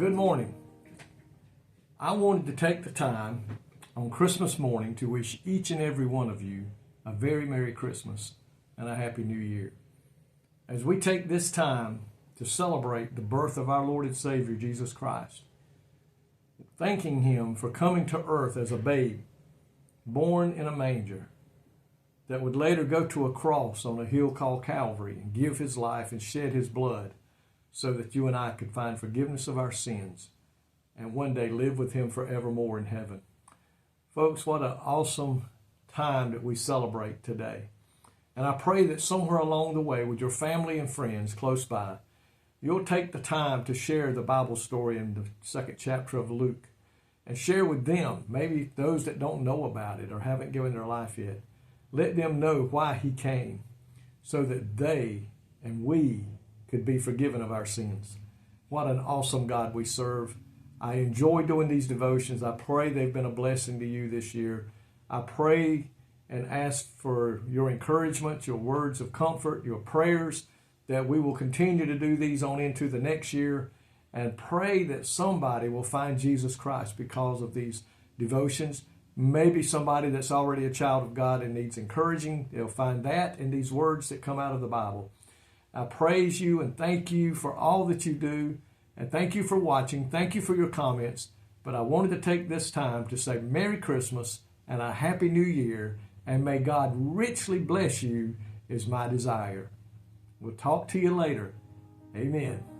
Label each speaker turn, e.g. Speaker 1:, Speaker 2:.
Speaker 1: Good morning. I wanted to take the time on Christmas morning to wish each and every one of you a very Merry Christmas and a Happy New Year. As we take this time to celebrate the birth of our Lord and Savior, Jesus Christ, thanking Him for coming to earth as a babe, born in a manger, that would later go to a cross on a hill called Calvary and give His life and shed His blood so that you and I could find forgiveness of our sins and one day live with Him forevermore in heaven. Folks, what an awesome time that we celebrate today. And I pray that somewhere along the way with your family and friends close by, you'll take the time to share the Bible story in the second chapter of Luke and share with them, maybe those that don't know about it or haven't given their life yet. Let them know why He came so that they and we could be forgiven of our sins. What an awesome God we serve. I enjoy doing these devotions. I pray they've been a blessing to you this year. I pray and ask for your encouragement, your words of comfort, your prayers, that we will continue to do these on into the next year, and pray that somebody will find Jesus Christ because of these devotions. Maybe somebody that's already a child of God and needs encouraging, they'll find that in these words that come out of the Bible. I praise you and thank you for all that you do, and thank you for watching. Thank you for your comments. But I wanted to take this time to say Merry Christmas and a Happy New Year, and may God richly bless you is my desire. We'll talk to you later. Amen.